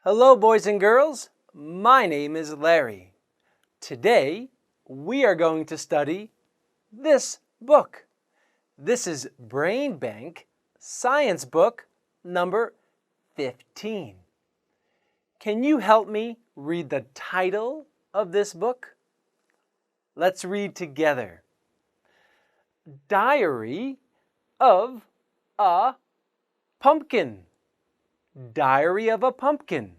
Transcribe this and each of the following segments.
Hello, boys and girls. My name is Larry. Today, we are going to study this book. This is Brain Bank Science Book number 15. Can you help me read the title of this book? Let's read together. Diary of a Pumpkin. Diary of a Pumpkin.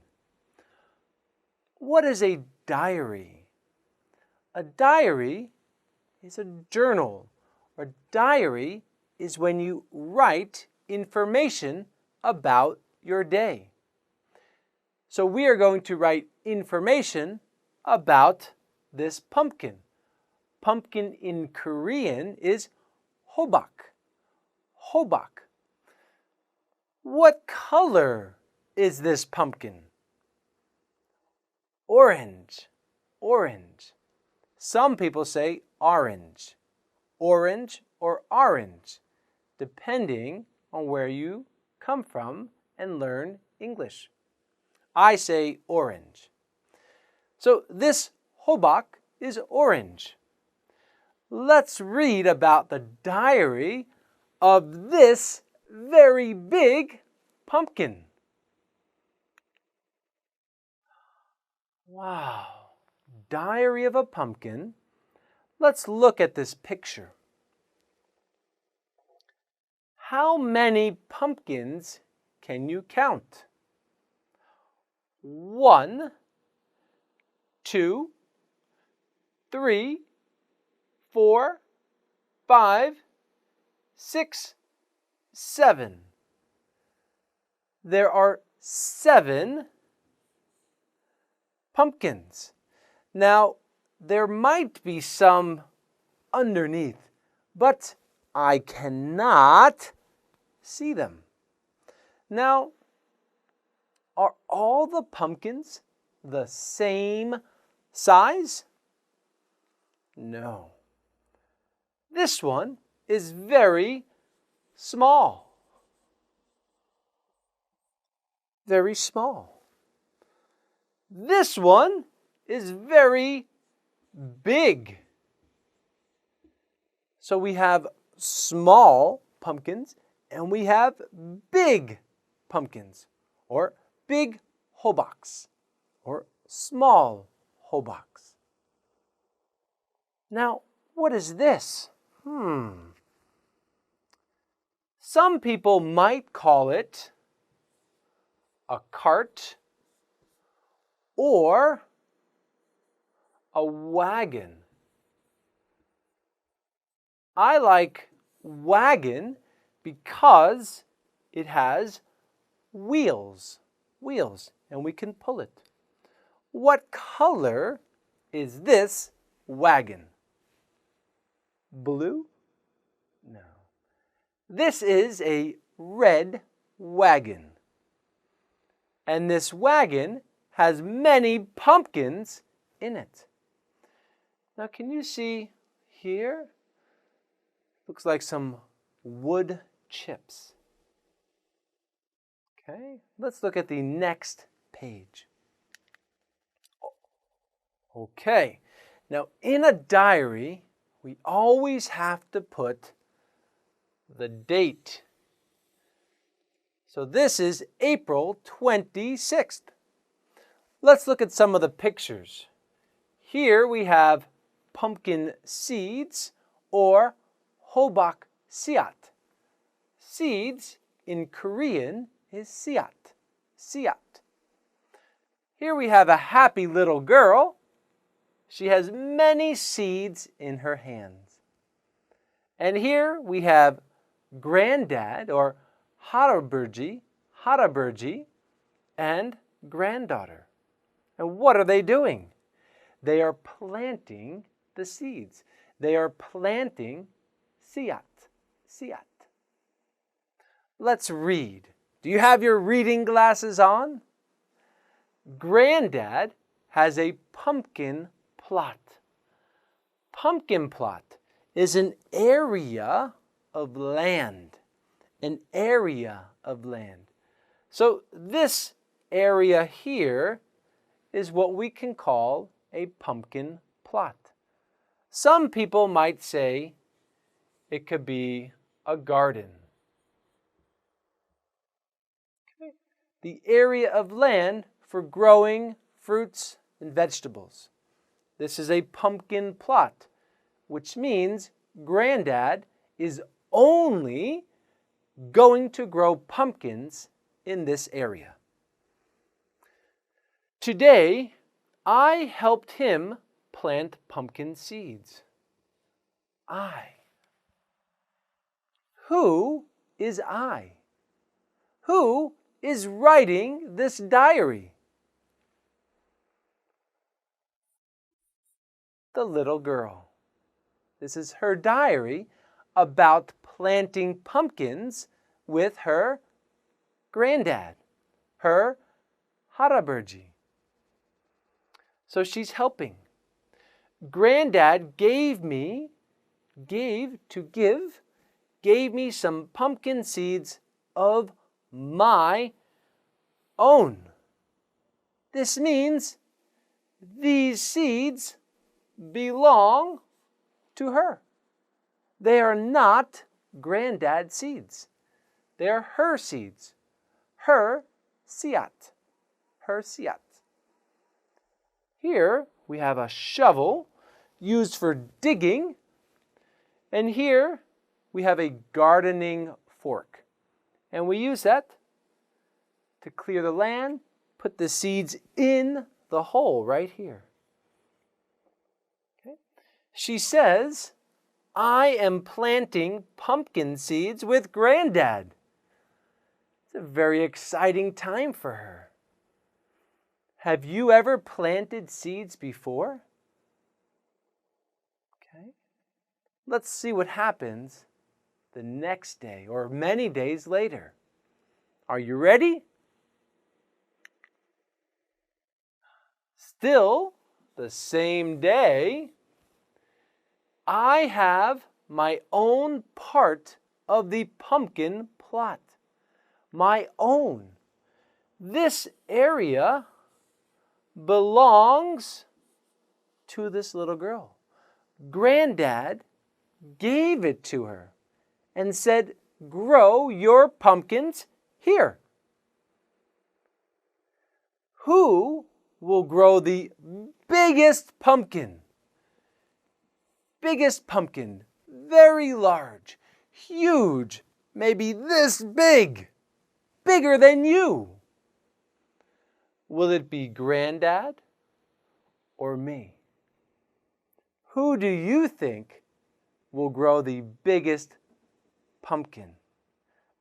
What is a diary? A diary is a journal, or diary is when you write information about your day. So we are going to write information about this pumpkin. Pumpkin in Korean is hobak. Hobak. What color is this pumpkin? Orange. Orange. Some people say orange. Orange or orange, depending on where you come from and learn English. I say orange. So this hobak is orange. Let's read about the diary of this very big pumpkin. Wow, Diary of a Pumpkin. Let's look at this picture. How many pumpkins can you count? 1, 2, 3, 4, 5, 6, 7. There are 7 pumpkins. Now, there might be some underneath, but I cannot see them. Now, are all the pumpkins the same size? No. This one is very small. Very small. This one is very big. So we have small pumpkins and we have big pumpkins, or big hobaks, or small hobaks. Now, what is this? Some people might call it a cart or a wagon. I like wagon because it has wheels, and we can pull it. What color is this wagon? Blue? No. This is a red wagon. And this wagon has many pumpkins in it. Now, can you see here? Looks like some wood chips. Okay, let's look at the next page. Okay, now in a diary, we always have to put the date. So this is April 26th. Let's look at some of the pictures. Here we have pumpkin seeds, or 호박씨앗. Seeds in Korean is 씨앗. 씨앗. Here we have a happy little girl. She has many seeds in her hands. And here we have Granddad, or 할아버지, and granddaughter. And what are they doing? They are planting the seeds. They are planting 씨앗. Let's read. Do you have your reading glasses on? Granddad has a pumpkin plot. Pumpkin plot is an area of land. An area of land. So this area here is what we can call a pumpkin plot. Some people might say it could be a garden. Okay. The area of land for growing fruits and vegetables. This is a pumpkin plot, which means Granddad is only going to grow pumpkins in this area. Today, I helped him plant pumpkin seeds. I. Who is I? Who is writing this diary? The little girl. This is her diary about planting pumpkins with her granddad, her 할아버지. So she's helping. Granddad gave me some pumpkin seeds of my own. This means these seeds belong to her. They are not Granddad's seeds. They are her seeds. Her siat. Her siat. Here we have a shovel used for digging, and here we have a gardening fork. And we use that to clear the land, put the seeds in the hole right here. Okay. She says, I am planting pumpkin seeds with Granddad. It's a very exciting time for her. Have you ever planted seeds before? Okay. Let's see what happens the next day or many days later. Are you ready? Still the same day, I have my own part of the pumpkin plot. My own. This area belongs to this little girl. Granddad gave it to her and said, grow your pumpkins here. Who will grow the biggest pumpkin? Biggest pumpkin, very large, huge, maybe this big, bigger than you. Will it be Granddad or me? Who do you think will grow the biggest pumpkin,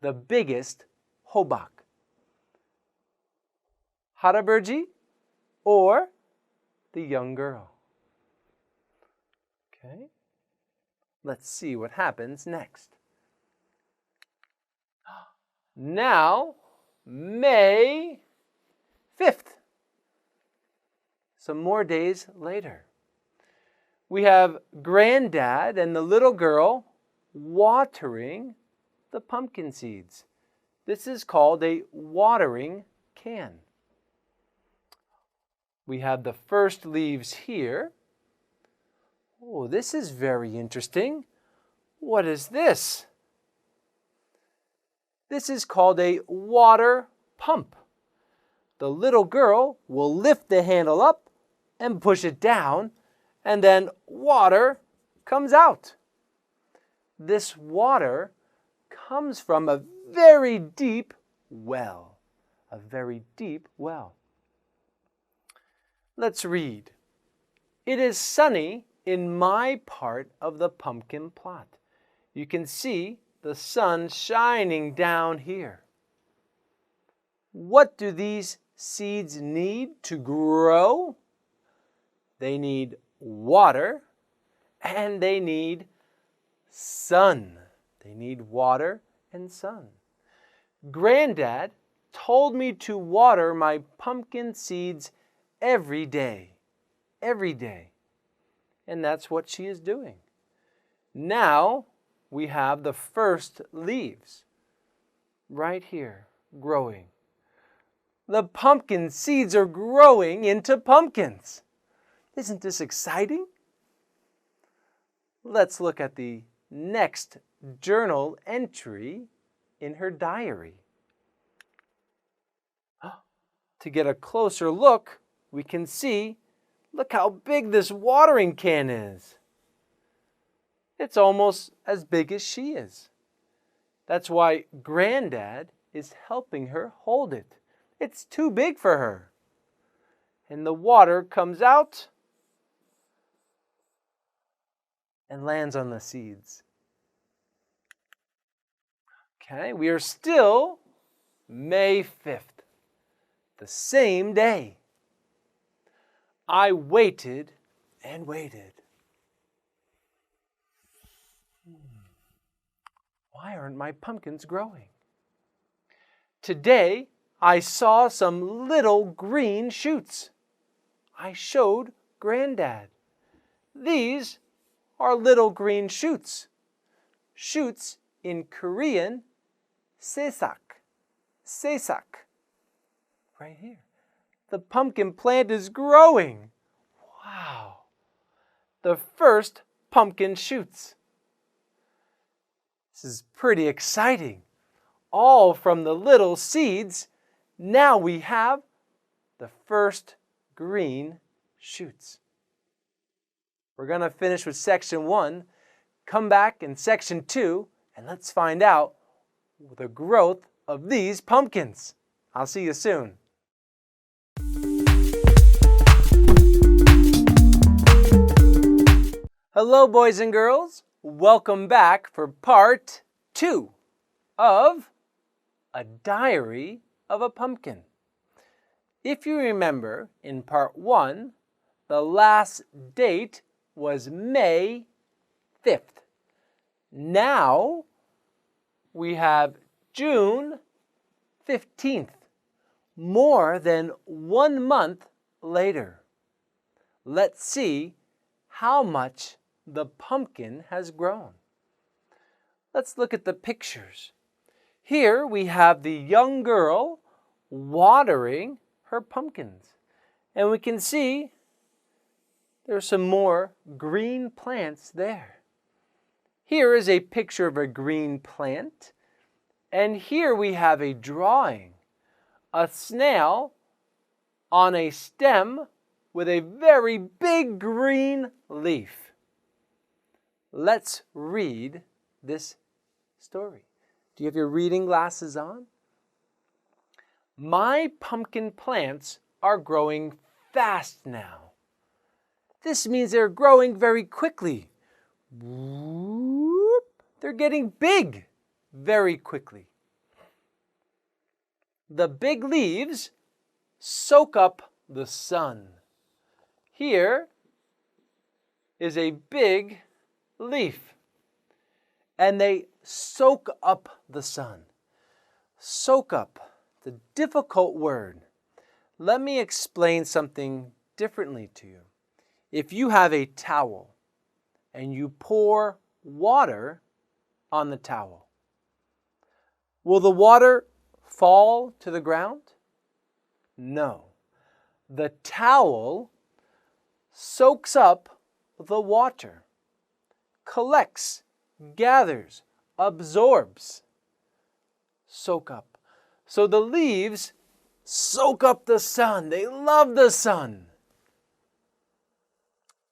the biggest hobak? 할아버지 or the young girl? Okay, let's see what happens next. Now, May 5th. Some more days later. We have Granddad and the little girl watering the pumpkin seeds. This is called a watering can. We have the first leaves here. Oh, this is very interesting. What is this? This is called a water pump. The little girl will lift the handle up and push it down, and then water comes out. This water comes from a very deep well. A very deep well. Let's read. It is sunny in my part of the pumpkin plot. You can see the sun shining down here. What do these seeds need to grow? They need water and they need sun. They need water and sun. Granddad told me to water my pumpkin seeds every day. Every day. And that's what she is doing. Now we have the first leaves right here growing. The pumpkin seeds are growing into pumpkins. Isn't this exciting? Let's look at the next journal entry in her diary. To get a closer look, we can see, look how big this watering can is. It's almost as big as she is. That's why Granddad is helping her hold it. It's too big for her. And the water comes out and lands on the seeds. Okay, we are still May 5th, the same day. I waited and waited. Why aren't my pumpkins growing? Today, I saw some little green shoots. I showed Granddad. These are little green shoots. Shoots in Korean, sesak. Sesak. Right here. The pumpkin plant is growing. Wow. The first pumpkin shoots. This is pretty exciting. All from the little seeds. Now we have the first green shoots. We're going to finish with section 1. Come back in section 2 and let's find out the growth of these pumpkins. I'll see you soon. Hello, boys and girls. Welcome back for part 2 of A Diary of a Pumpkin. If you remember, in part 1, the last date was May 5th. Now we have June 15th, more than 1 month later. Let's see how much the pumpkin has grown. Let's look at the pictures. Here we have the young girl watering her pumpkins. And we can see there's some more green plants there. Here is a picture of a green plant. And here we have a drawing. A snail on a stem with a very big green leaf. Let's read this story. Do you have your reading glasses on? My pumpkin plants are growing fast now. This means they're growing very quickly. Whoop, they're getting big very quickly. The big leaves soak up the sun. Here is a big leaf, and they soak up the sun. Soak up, the difficult word. Let me explain something differently to you. If you have a towel and you pour water on the towel, will the water fall to the ground? No. The towel soaks up the water, collects, gathers, absorbs. Soak up. So the leaves soak up the sun. They love the sun.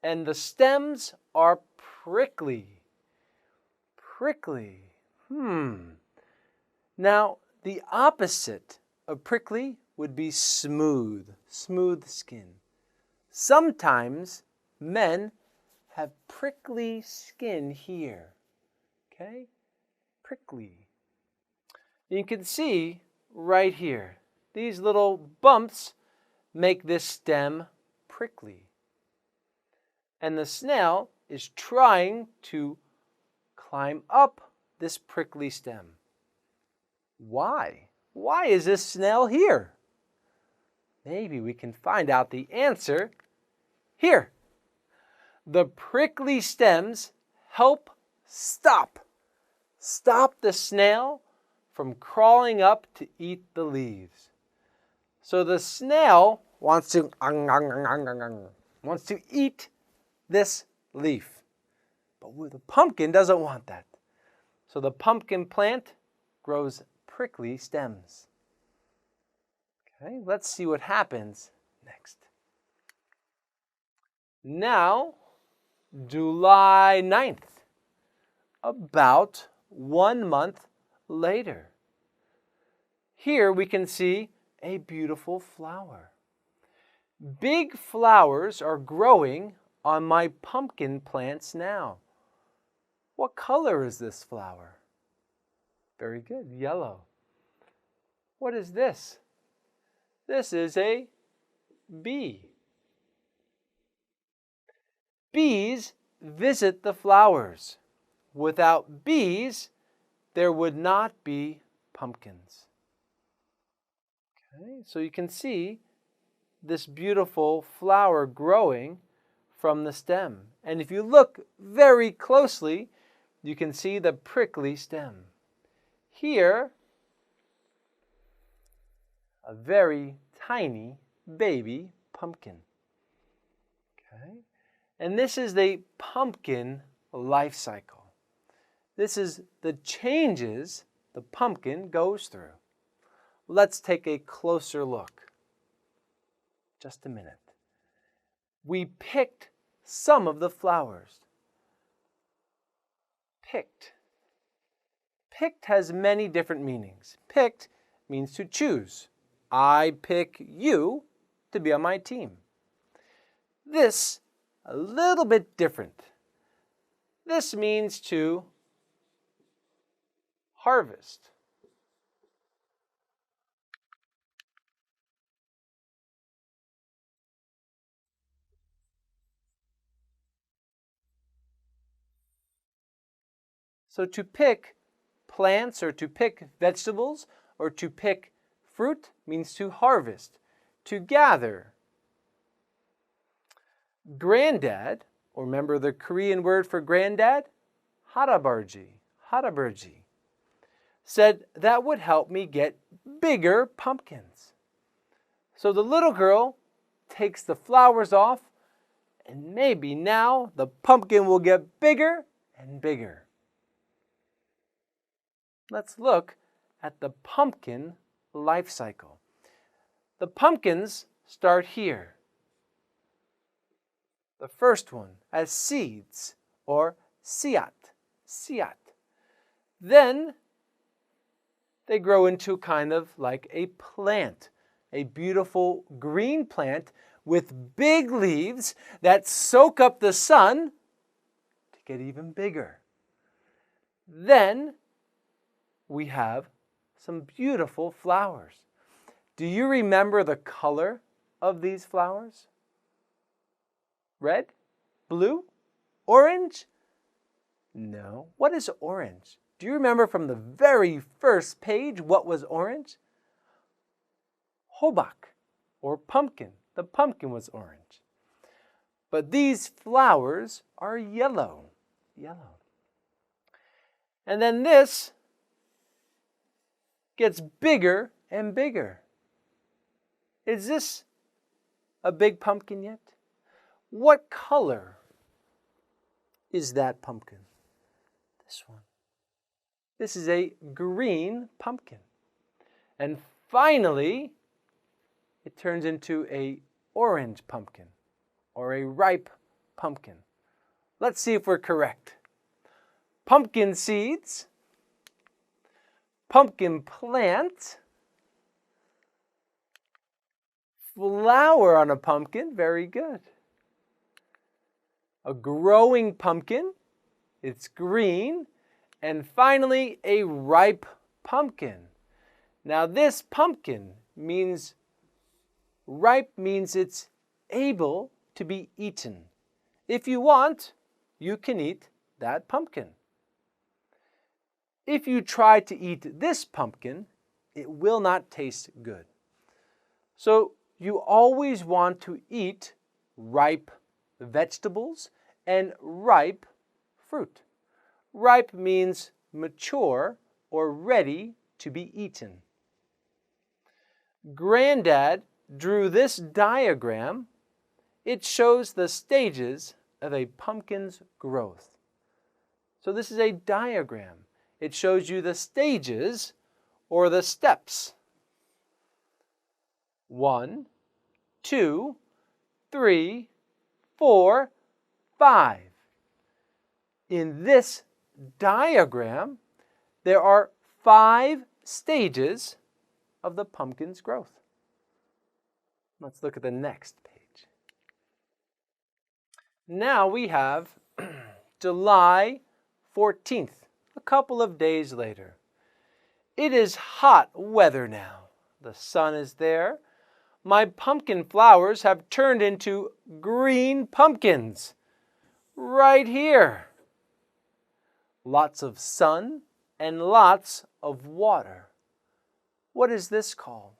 And the stems are prickly. Prickly. Now, the opposite of prickly would be smooth. Smooth skin. Sometimes men have prickly skin here. Okay? Prickly. You can see right here, these little bumps make this stem prickly. And the snail is trying to climb up this prickly stem. Why? Why is this snail here? Maybe we can find out the answer here. The prickly stems help stop the snail from crawling up to eat the leaves. So the snail wants to eat this leaf. But the pumpkin doesn't want that. So the pumpkin plant grows prickly stems. Okay, let's see what happens next. Now, July 9th, about 1 month later. Here we can see a beautiful flower. Big flowers are growing on my pumpkin plants now. What color is this flower? Very good, yellow. What is this? This is a bee. Bees visit the flowers. Without bees, there would not be pumpkins. Okay, so you can see this beautiful flower growing from the stem. And if you look very closely, you can see the prickly stem. Here, a very tiny baby pumpkin. Okay? And this is the pumpkin life cycle. This is the changes the pumpkin goes through. Let's take a closer look. Just a minute. We picked some of the flowers. Picked. Picked has many different meanings. Picked means to choose. I pick you to be on my team. This, a little bit different. This means to harvest. So to pick plants or to pick vegetables or to pick fruit means to harvest, to gather. Granddad, or remember the Korean word for granddad? 할아버지, said that would help me get bigger pumpkins. So the little girl takes the flowers off, and maybe now the pumpkin will get bigger and bigger. Let's look at the pumpkin life cycle. The pumpkins start here. The first one as seeds or siat. Then they grow into kind of like a plant, a beautiful green plant with big leaves that soak up the sun to get even bigger. Then we have some beautiful flowers. Do you remember the color of these flowers? Red? Blue? Orange? No. What is orange? Do you remember from the very first page what was orange? Hobak, or pumpkin. The pumpkin was orange. But these flowers are yellow. And then this gets bigger and bigger. Is this a big pumpkin yet? What color is that pumpkin? This one. This is a green pumpkin. And finally, it turns into an orange pumpkin or a ripe pumpkin. Let's see if we're correct. Pumpkin seeds, pumpkin plant, flower on a pumpkin, very good. A growing pumpkin, it's green, and finally a ripe pumpkin. Now this pumpkin means, ripe means it's able to be eaten. If you want, you can eat that pumpkin. If you try to eat this pumpkin, it will not taste good. So you always want to eat ripe vegetables and ripe fruit. Ripe means mature or ready to be eaten. Granddad drew this diagram. It shows the stages of a pumpkin's growth. So this is a diagram. It shows you the stages or the steps. 1, 2, 3, 4, 5. In this diagram, there are 5 stages of the pumpkin's growth. Let's look at the next page. Now we have July 14th, a couple of days later. It is hot weather now. The sun is there. My pumpkin flowers have turned into green pumpkins right here. Lots of sun and lots of water. What is this called?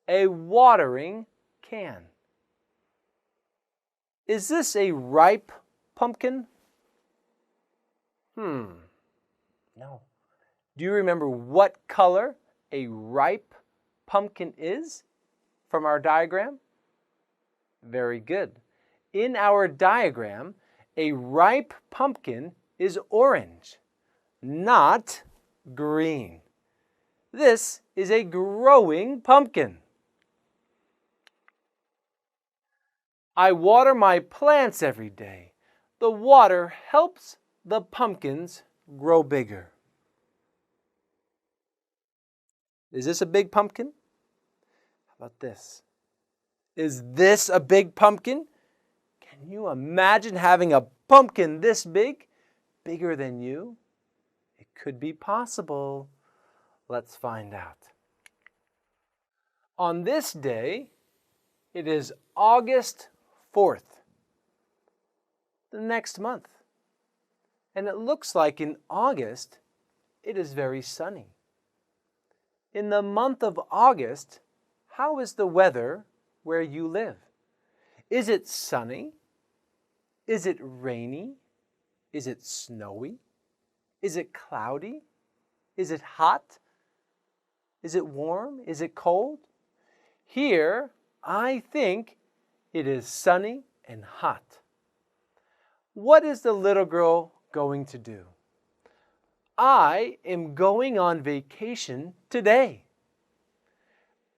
A watering can. Is this a ripe pumpkin? No. Do you remember what color a ripe pumpkin is from our diagram? Very good. In our diagram, a ripe pumpkin is orange, not green. This is a growing pumpkin. I water my plants every day. The water helps the pumpkins grow bigger. Is this a big pumpkin? How about this? Is this a big pumpkin? Can you imagine having a pumpkin this big? Bigger than you? It could be possible. Let's find out. On this day, it is August 4th, the next month. And it looks like in August, it is very sunny. In the month of August, how is the weather where you live? Is it sunny? Is it rainy? Is it snowy? Is it cloudy? Is it hot? Is it warm? Is it cold? Here, I think it is sunny and hot. What is the little girl going to do? I am going on vacation today.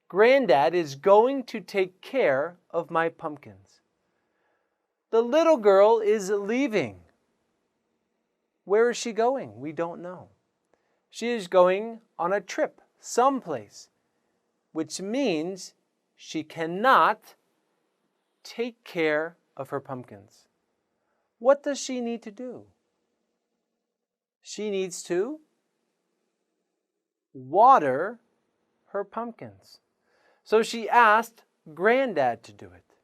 Granddad is going to take care of my pumpkins. The little girl is leaving. Where is she going? We don't know. She is going on a trip someplace, which means she cannot take care of her pumpkins. What does she need to do? She needs to water her pumpkins. So she asked Granddad to do it.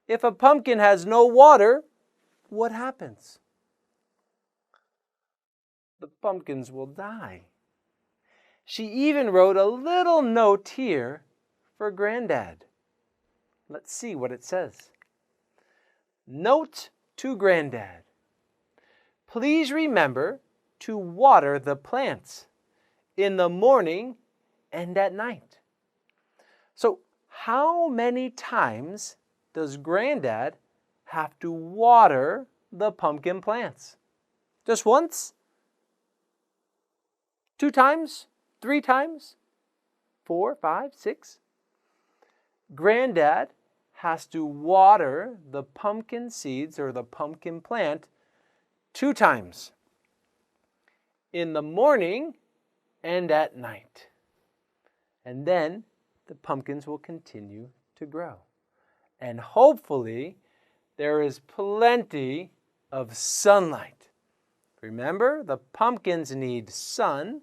If a pumpkin has no water, what happens? The pumpkins will die. She even wrote a little note here for Granddad. Let's see what it says. Note to Granddad. Please remember to water the plants in the morning and at night. So, how many times does Granddad have to water the pumpkin plants? Just once? 2 times? 3 times? 4, 5, 6? Granddad has to water the pumpkin seeds or the pumpkin plant 2 times. In the morning and at night. And then the pumpkins will continue to grow. And hopefully there is plenty of sunlight. Remember, the pumpkins need sun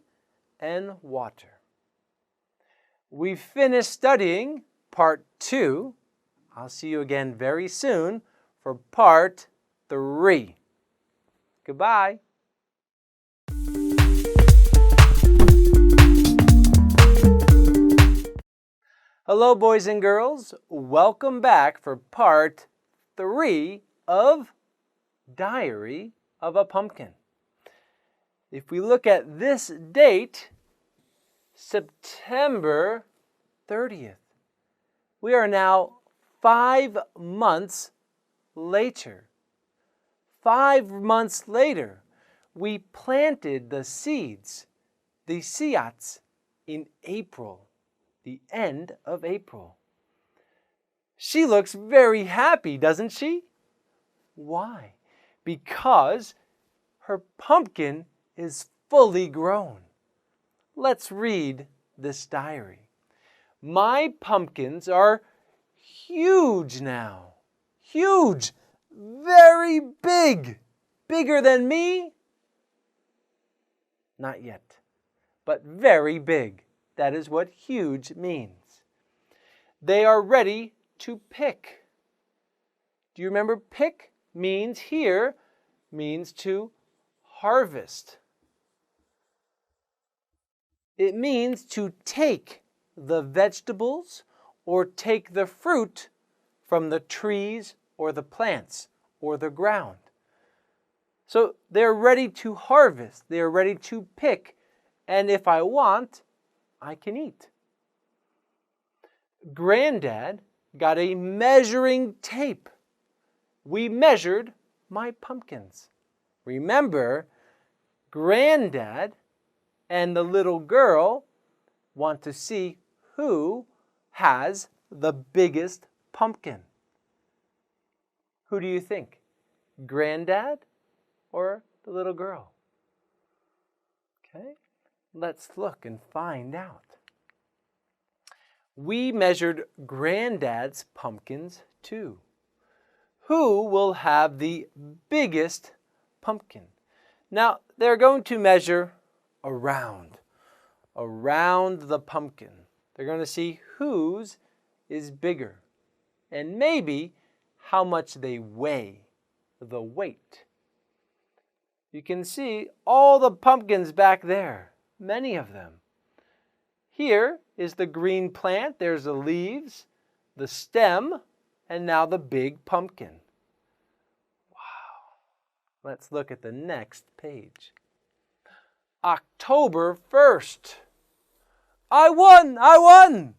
and water. We finished studying part 2. I'll see you again very soon for part 3. Goodbye. Hello, boys and girls. Welcome back for part 3 of Diary of a Pumpkin. If we look at this date, September 30th. We are now 5 months later. 5 months later, we planted the seeds, the seeds, in April, the end of April. She looks very happy, doesn't she? Why? Because her pumpkin is fully grown. Let's read this diary. My pumpkins are huge now. Huge. Very big. Bigger than me? Not yet, but very big. That is what huge means. They are ready to pick. Do you remember pick means here means to harvest. It means to take the vegetables or take the fruit from the trees or the plants or the ground. So they're ready to harvest. They're ready to pick. And if I want, I can eat. Granddad got a measuring tape. We measured my pumpkins. Remember, Granddad and the little girl want to see who has the biggest pumpkin. Who do you think? Granddad or the little girl? Okay, let's look and find out. We measured Granddad's pumpkins too. Who will have the biggest pumpkin? Now, they're going to measure around the pumpkin. They're going to see whose is bigger and maybe how much they weigh, the weight. You can see all the pumpkins back there, many of them. Here is the green plant. There's the leaves, the stem, and now the big pumpkin. Wow. Let's look at the next page. October 1st. I won!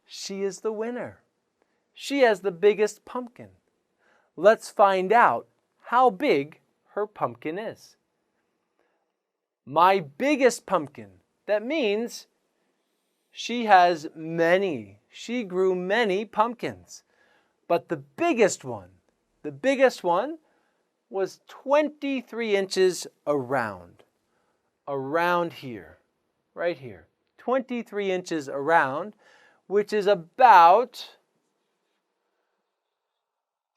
She is the winner. She has the biggest pumpkin. Let's find out how big her pumpkin is. My biggest pumpkin. That means she has many. She grew many pumpkins. But the biggest one was 23 inches around. Around here, right here. 23 inches around, which is about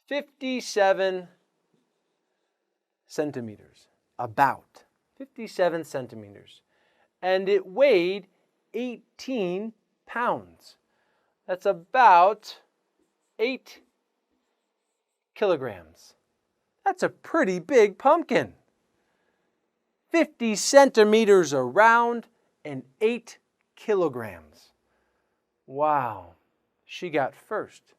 57 centimeters. About 57 centimeters. And it weighed 18 pounds. That's about 8 kilograms. That's a pretty big pumpkin. 50 centimeters around and 8 kilograms. Wow, she got first.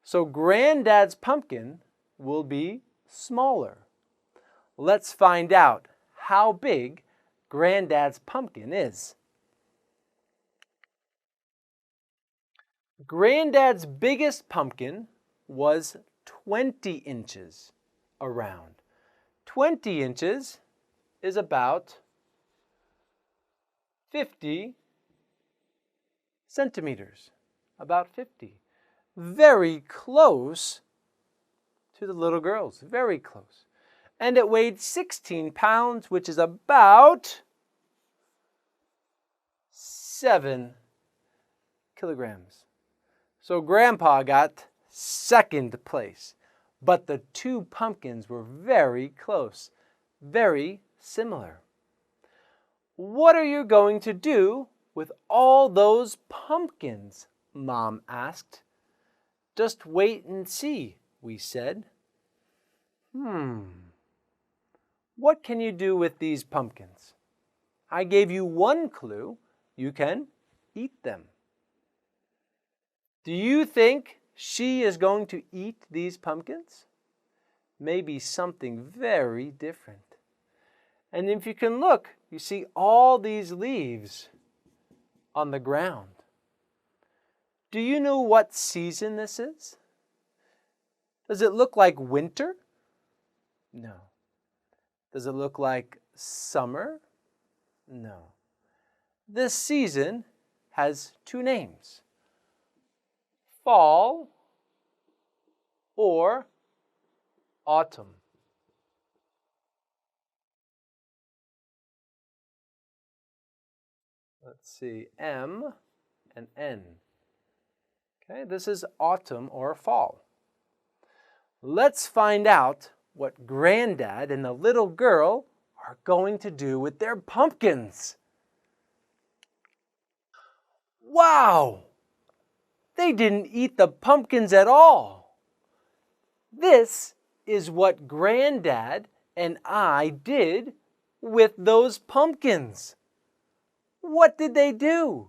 So Granddad's pumpkin will be smaller. Let's find out how big Granddad's pumpkin is. Granddad's biggest pumpkin was 20 inches around. 20 inches is about 50 centimeters. About 50. Very close to the little girls. Very close. And it weighed 16 pounds, which is about 7 kilograms. So Grandpa got second place. But the two pumpkins were very close. Very similar. What are you going to do with all those pumpkins? Mom asked. Just wait and see, we said. What can you do with these pumpkins? I gave you one clue. You can eat them. Do you think she is going to eat these pumpkins? Maybe something very different. And if you can look, you see all these leaves on the ground. Do you know what season this is? Does it look like winter? No. Does it look like summer? No. This season has two names: fall or autumn. Let's see, M and N. Okay, this is autumn or fall. Let's find out what Granddad and the little girl are going to do with their pumpkins. Wow! They didn't eat the pumpkins at all. This is what Granddad and I did with those pumpkins. What did they do?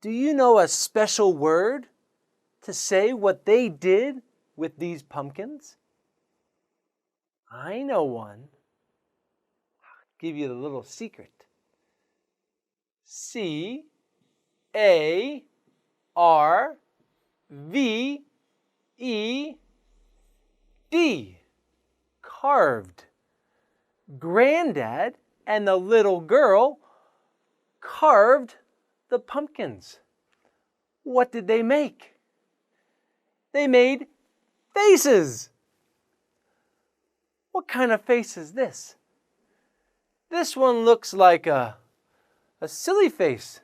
Do you know a special word to say what they did with these pumpkins? I know one. I'll give you the little secret. C-A-R-V-E-D. Carved. Granddad and the little girl carved the pumpkins. What did they make? They made faces. What kind of face is this? This one looks like a silly face.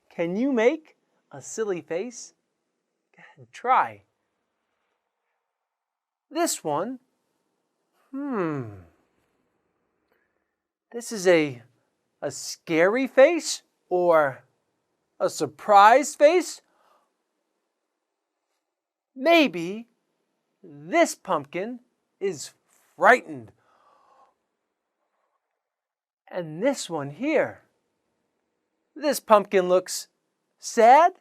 Can you make a silly face? Go ahead, try. This one, this is a scary face or a surprised face? Maybe this pumpkin is frightened. And this one here, this pumpkin looks sad?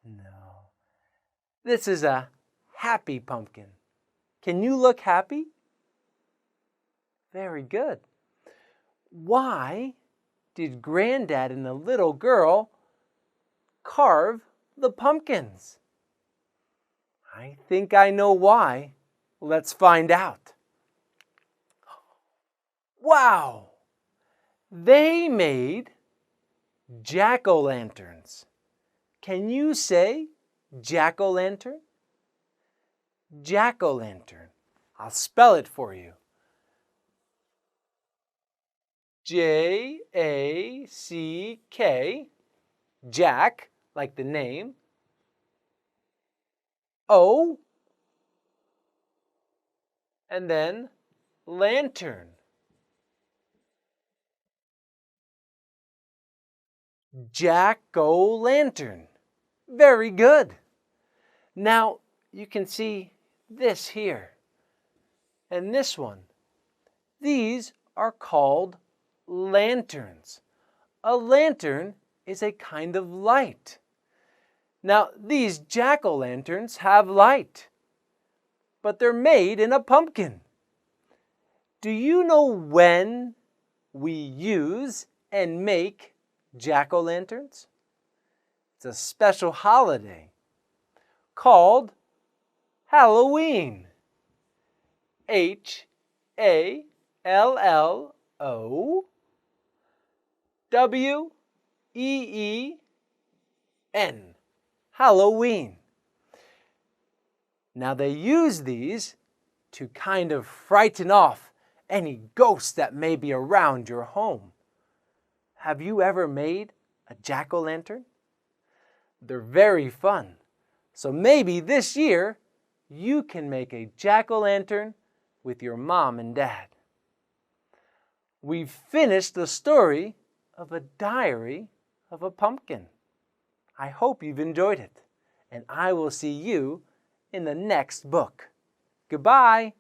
No. This is a happy pumpkin. Can you look happy? Very good. Why did Granddad and the little girl carve the pumpkins? I think I know why. Let's find out. Wow! They made jack-o'-lanterns. Can you say jack-o'-lantern? Jack-o'-lantern. I'll spell it for you. J-A-C-K, Jack, like the name, O, and then lantern. Jack-o'-lantern. Very good. Now you can see this here and this one. These are called lanterns. A lantern is a kind of light. Now, these jack-o'-lanterns have light, but they're made in a pumpkin. Do you know when we use and make jack-o'-lanterns? It's a special holiday called Halloween. H-A-L-L-O-W-E-E-N. Halloween. Now they use these to kind of frighten off any ghosts that may be around your home. Have you ever made a jack-o'-lantern? They're very fun. So maybe this year you can make a jack-o'-lantern with your mom and dad. We've finished the story of a diary of a pumpkin. I hope you've enjoyed it, and I will see you in the next book. Goodbye.